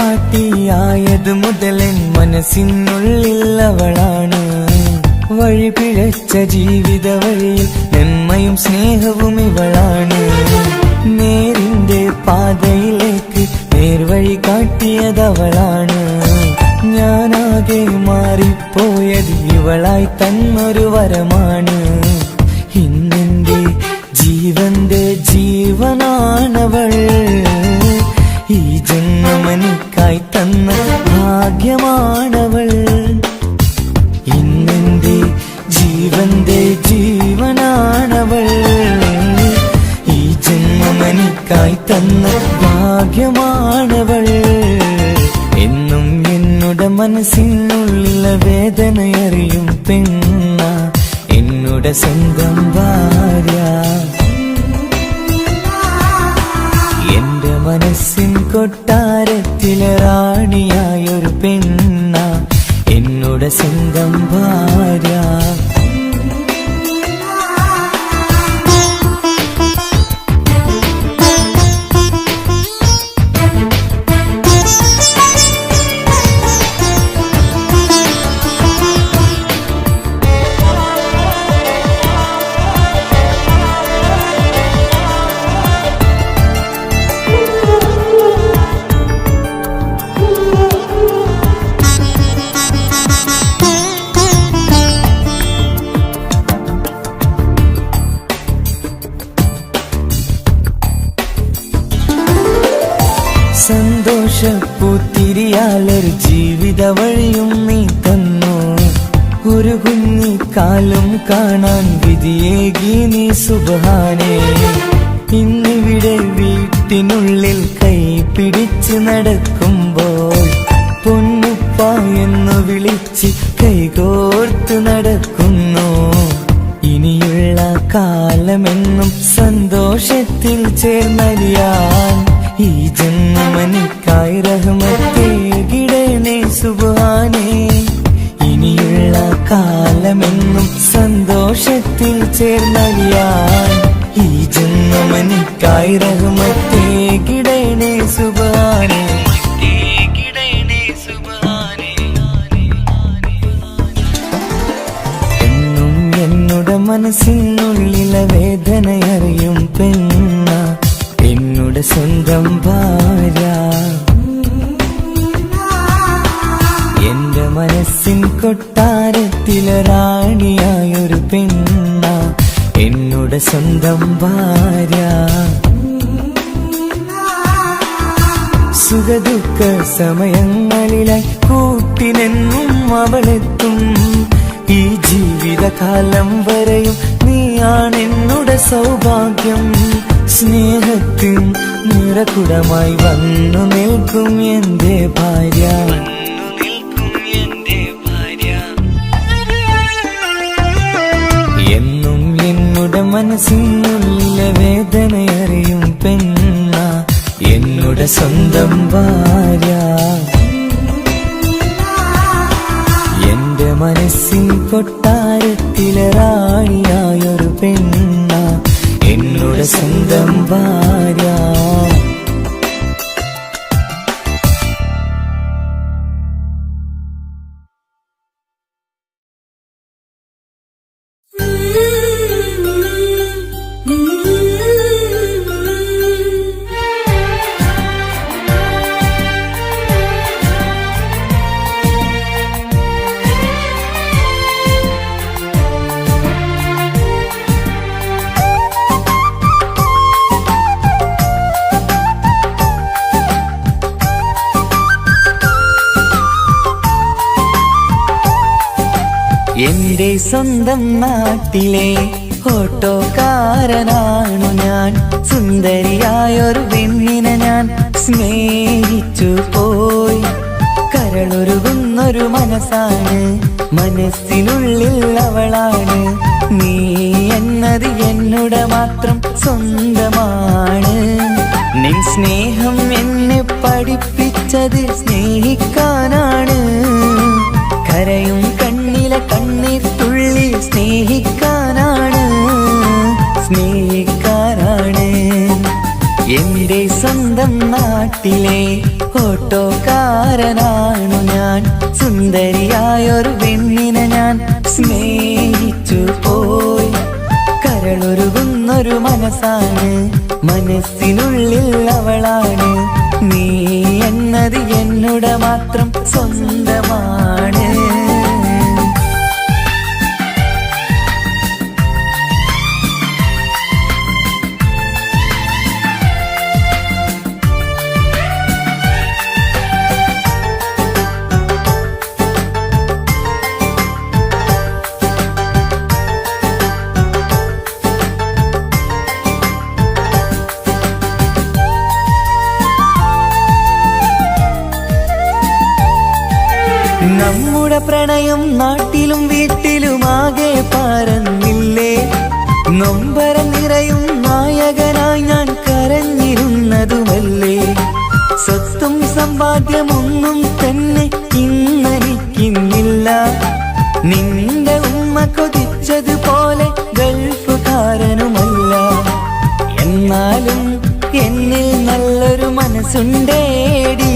മണവാട്ടിയായത് മുതലൻ മനസ്സിനുള്ളിൽ അവളാണ് വഴി പിഴച്ച ജീവിത വഴിയിൽ നന്മയും സ്നേഹവും ഇവളാണ് നേരിന്റെ പാതയിലേക്ക് നേർവഴി കാട്ടിയതവളാണ് ഞാനാകെ മാറിപ്പോയത് ഇവളായി തന്നൊരു വരമാണ് ഇന്നെന്റെ ജീവന്റെ ജീവനാണവൾ ഈ ജന്മനിക്കായി തന്ന ഭാഗ്യമാണവൾ ഇന്നെന്റെ ജീവന്റെ ജീവനാണവൾ ഈ ജന്മനിക്കായി തന്ന ഭാഗ്യമാണവൾ എന്നും എന്നുടെ മനസ്സിനുള്ളിലെ വേദനയറിയും പെണ്ണ എന്നുടെ സ്വന്തം ഭാര്യ എന്റെ മനസ്സിൻ കൊട്ടാരത്തിലെ റാണിയായൊരു പെണ്ണ എന്നുടെ സ്വന്തം ഭാര്യ സന്തോഷപ്പൂത്തിരിയാലൊരു ജീവിത വഴിയും നീ തന്നു ഒരു കുഞ്ഞിക്കാലും കാണാൻ വിധിയേകി നീ സുബ്ഹാനേ ഇന്നിവിടെ വീട്ടിനുള്ളിൽ കൈ പിടിച്ച് നടക്കുമ്പോൾ പൊന്നുപ്പ എന്ന് വിളിച്ച് കൈകോർത്ത് നടക്കുന്നു ഇനിയുള്ള കാലമെന്നും സന്തോഷത്തിൽ ചേർന്നലിയാൻ ഈ ജന്മനിക്കായി റഹ്മത്തേകിടണേ സുബ്ഹാനേ ഇനിയുള്ള സ്വർഗത്തിൽ ചേർന്നലിയാൻ ഈ ജന്മമനിക്കായി റഹ്മത്തേ കിടേണേ സുബ്ഹാനേ. എന്നും എന്നുടെ മനസ്സിനുള്ളിലെ വേദനയറിയും പെണ്ണ എന്നുടെ സ്വന്തം ഭാര്യ. എന്റെ മനസ്സിൻ കൊട്ടാരത്തിലെ റാണിയായൊരു പെണ്ണ എന്നുടെ സ്വന്തം ഭാര്യ. സുഖദുഃഖ സമയങ്ങളിലായി കൂട്ടിനെന്നും അവളെത്തും. ഈ ജീവിതകാലം വരെയും നീയാണെന്നുടെ സൗഭാഗ്യം. സ്നേഹത്തിൻ നിറകുടമായി വന്നു നിൽക്കും എന്റെ ഭാര്യ. എന്നും എന്നുടെ മനസ്സിനുള്ളിലെ വേദനയറിയും പെണ്ണ എന്നുടെ സ്വന്തം ഭാര്യ. എന്റെ മനസ്സിൻ കൊട്ടാരത്തിലെ റാണിയായൊരു പെണ്ണ എന്നുടെ സ്വന്തം ഭാര്യ. എന്റെ സ്വന്തം നാട്ടിലെ ഓട്ടോക്കാരനാണു ഞാൻ. സുന്ദരിയായൊരു പെണ്ണിനെ ഞാൻ സ്നേഹിച്ചു പോയി. കരളൊരുകുന്നൊരു മനസ്സാണ്, മനസ്സിനുള്ളിൽ അവളാണ്. നീ എന്നത് എന്നുടെ മാത്രം സ്വന്തമാണ്. നിൻ സ്നേഹം എന്നെ പഠിപ്പിച്ചത് സ്നേഹിക്കാനാണ്. കരയും കണ്ണിലെ കണ്ണീർ തുള്ളി സ്നേഹിക്കാനാണ്, സ്നേഹിക്കാനാണ്. എന്റെ സ്വന്തം നാട്ടിലെ ഓട്ടോക്കാരനാണു ഞാൻ. സുന്ദരിയായൊരു പെണ്ണിനെ ഞാൻ സ്നേഹിച്ചു പോയി. കരളൊരുകുന്നൊരു മനസ്സാണ്, മനസ്സിനുള്ളിൽ അവളാണ്. നീ എന്നത് എന്നുടെ മാത്രം സ്വന്തമാണ്. നമ്മുടെ പ്രണയം നാട്ടിലും വീട്ടിലുമാകെ പരന്നില്ലേ. നൊമ്പരം നിറയും നായകനായി ഞാൻ കരഞ്ഞിരുന്നതുമല്ലേ. സ്വത്തും സമ്പാദ്യമൊന്നും തന്നെ ഇന്നെനിക്കിന്നില്ല. നിന്റെ ഉമ്മ കൊതിച്ചതുപോലെ ഗൾഫുകാരനുമല്ല. എന്നാലും എന്നിൽ നല്ലൊരു മനസ്സുണ്ടേടി.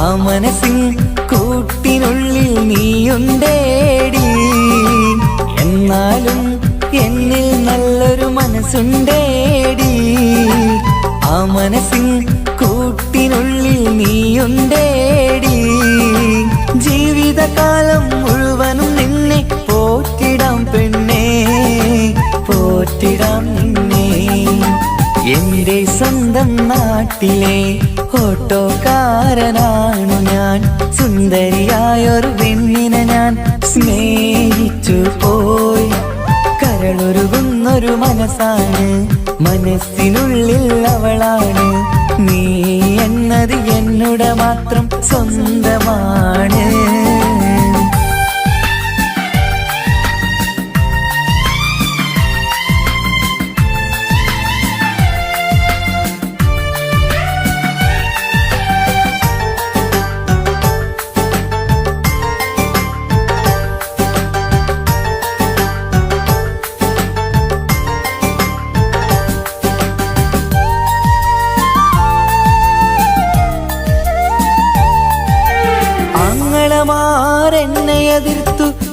ആ മനസ്സിൻ കൂട്ടിനുള്ളിൽ നീയുണ്ടേടി. എന്നാലും എന്നിൽ നല്ലൊരു മനസ്സുണ്ടേടി. ആ മനസ്സിൻ കൂട്ടിനുള്ളിൽ നീയുണ്ടേടി. ജീവിതകാലം മുഴുവനും നിന്നെ പോറ്റിടാം പെണ്ണേ, പോറ്റിടാം നിന്നെ. എന്റെ സ്വന്തം നാട്ടിലെ ഓട്ടോക്കാരനാണു ഞാൻ. സുന്ദരിയായൊരു പെണ്ണിനെ ഞാൻ സ്നേഹിച്ചു പോയി. കരളൊരുകുന്നൊരു മനസ്സാണ്, മനസ്സിനുള്ളിൽ അവളാണ്. നീ എന്നത് എന്നുടെ മാത്രം സ്വന്തമാണ്.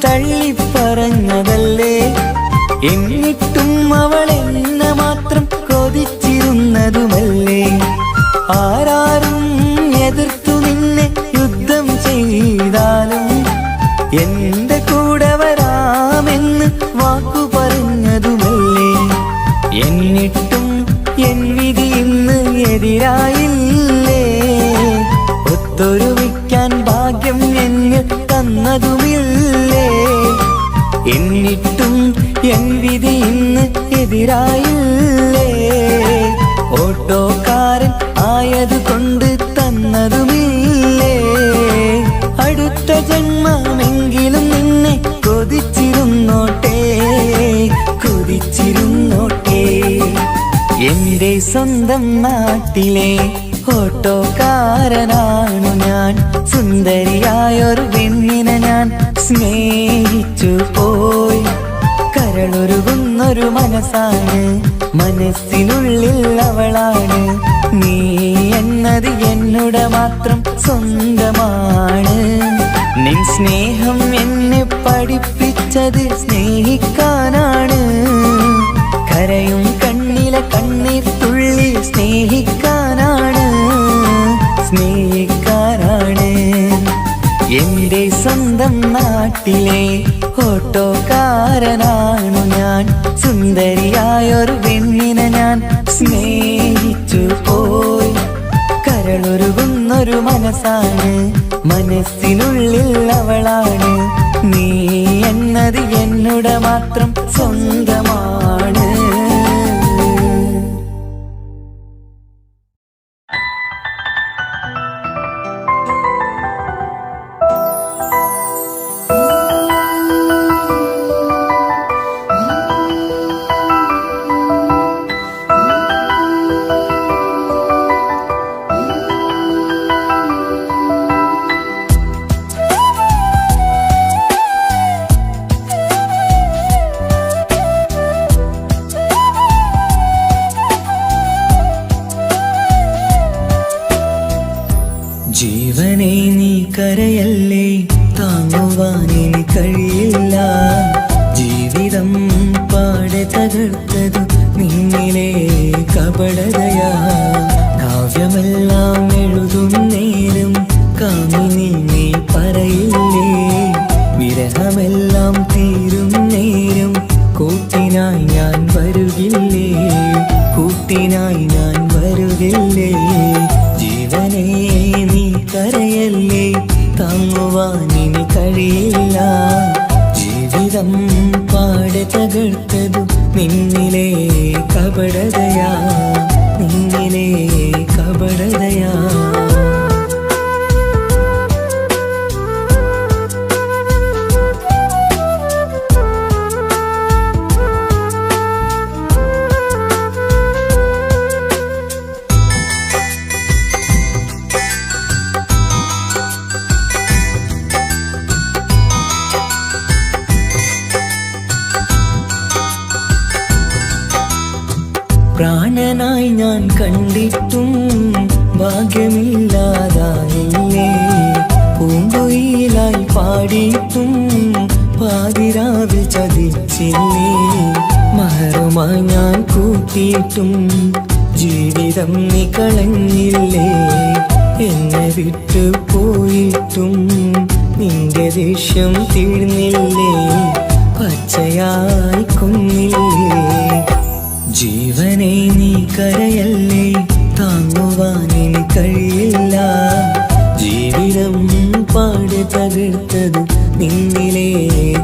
തള്ളിപ്പറഞ്ഞതല്ലേ. എന്നിട്ടും അവൾ എന്നെ മാത്രം കൊതിച്ചിരുന്നതുമല്ലേ. ആരാരും എതിർത്തു നിന്നെ യുദ്ധം ചെയ്താലും എന്റെ കൂടെ വരാമെന്ന് വാക്കു പറഞ്ഞതുമല്ലേ. എന്നിട്ടും എൻ വിധി ഇന്ന് എതിരായില്ലേ. ഒത്തൊരുമിക്കാൻ ഭാഗ്യം എന്നെ തന്നതുമില്ലേ. എന്നിട്ടും എൻ വിധി ഇന്ന് എതിരായില്ലേ. ഓട്ടോക്കാരൻ ആയതുകൊണ്ട് തന്നതുമില്ലേ. അടുത്ത ജന്മമെങ്കിലും നിന്നെ കൊതിച്ചിരുന്നോട്ടെ, കൊതിച്ചിരുന്നോട്ടെ. എന്റെ സ്വന്തം നാട്ടിലെ ഓട്ടോക്കാരനാണു ഞാൻ. സുന്ദരിയായൊരു പെണ്ണിനെ ഞാൻ സ്നേഹിച്ചു പോയി. കരളൊരുകുന്നൊരു മനസ്സാണ്, മനസ്സിനുള്ളിൽ അവളാണ്. നീ എന്നത് എന്നുടെ മാത്രം സ്വന്തമാണ്. നിൻ സ്നേഹം എന്നെ പഠിപ്പിച്ചത് സ്നേഹിക്കാനാണ്. കരയും കണ്ണിലെ കണ്ണീർ തുള്ളി സ്നേഹിക്കാനാണ്, സ്നേഹിക്കാനാണ്. എന്റെ സ്വന്തം നാട്ടിലെ ഓട്ടോക്കാരനാണു ഞാൻ. സുന്ദരിയായൊരു പെണ്ണിനെ ഞാൻ സ്നേഹിച്ചു പോയി. കരളൊരുകുന്നൊരു മനസ്സാണ്, മനസ്സിനുള്ളിൽ അവളാണ്. നീ എന്നത് എന്നുടെ മാത്രം സ്വന്തമാണ്. ജീവനെ നീ കരയല്ലേ, താങ്ങുവാനിനി കഴിയില്ല. ജീവിതം പാടെ തകർത്തതു നിന്നിലെ കപടതയാ. കാവ്യമെല്ലാം എഴുതും നേരം കാമിനി നീ പറയില്ലേ. വിരഹമെല്ലാം തീരും നേരം കൂട്ടിനായി ഞാൻ വരുകില്ലേ, കൂട്ടിനായി ഞാൻ വരുകില്ലേ. ജീവനെ നീ കരയല്ലേ, താങ്ങുവാനിനി കഴിയില്ല. ജീവിതം പാടെ തകർത്തതു നിന്നിലെ കപടതയാ, നിന്നിലെ കപടതയാ. പ്രാണനായി ഞാൻ കണ്ടിട്ടും ഭാഗ്യമില്ലാതായില്ലേ. പൂങ്കുയിലായി പാടിയിട്ടും പാതിരാവിൽ ചതിച്ചില്ലേ. മഹറുമായി ഞാൻ കൂട്ടിയിട്ടും ജീവിതം നീ കളഞ്ഞില്ലേ. എന്നെ വിട്ടു പോയിട്ടും നിന്റെ ദേഷ്യം തീർന്നില്ലേ, പച്ചയായി കൊന്നില്ലേ. ജീവനെ നീ കരയല്ലേ, താങ്ങുവാനിനി കഴിയില്ല. ജീവിതം പാടെ തകർത്തത് നിന്നിലെ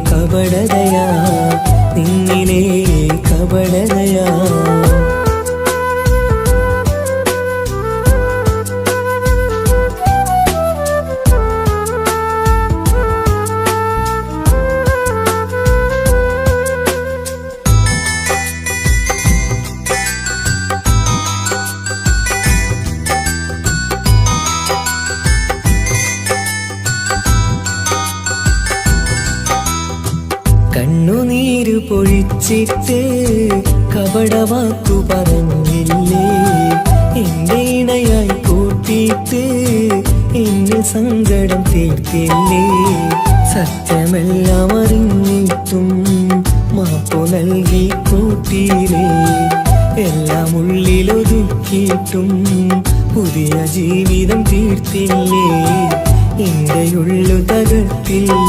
കപടതയാ, നിന്നിലെ കപടതയാ. കണ്ണുനീര് പൊഴിച്ചിട്ട് കപടവാക്കു പറഞ്ഞില്ലേ. എന്റെ ഇണയായി കൂട്ടിയിട്ട് എന്നെ സങ്കടം തീർത്തില്ലേ. സത്യമെല്ലാം അറിഞ്ഞിട്ടും മാപ്പു നൽകി കൂട്ടിയിലേ എല്ലാം ഉള്ളിലൊതുക്കിയിട്ടും പുതിയ ജീവിതം തീർത്തില്ലേ എന്റെ ഉള്ളു തകർത്തില്ലേ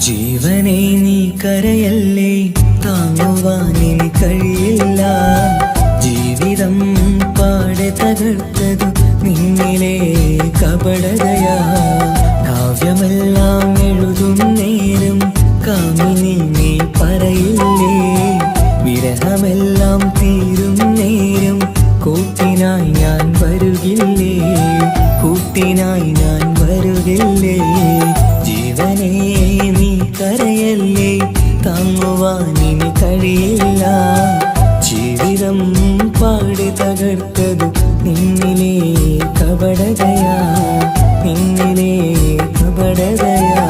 ജീവനെ നീ കരയല്ലേ താങ്ങുവാനിനി കഴിയില്ല ജീവിതം പാടെ തകർത്തതു നിന്നിലെ കപടതയാ കാവ്യമെല്ലാം എഴുതും നേരം കാമിനി നീ പറയില്ലേ വിരഹമെല്ലാം തീരും നേരം കൂട്ടിനായി ഞാൻ വരുകില്ലേ കൂട്ടിനായി ഞാൻ വരുകില്ലേ ജീവനെ നീ കരയല്ലേ താങ്ങുവാനിനി കഴിയില്ല ജീവിതം പാടി തകർത്തത് നിന്നിലെ കപടതയാ നിന്നിലെ കപടതയാ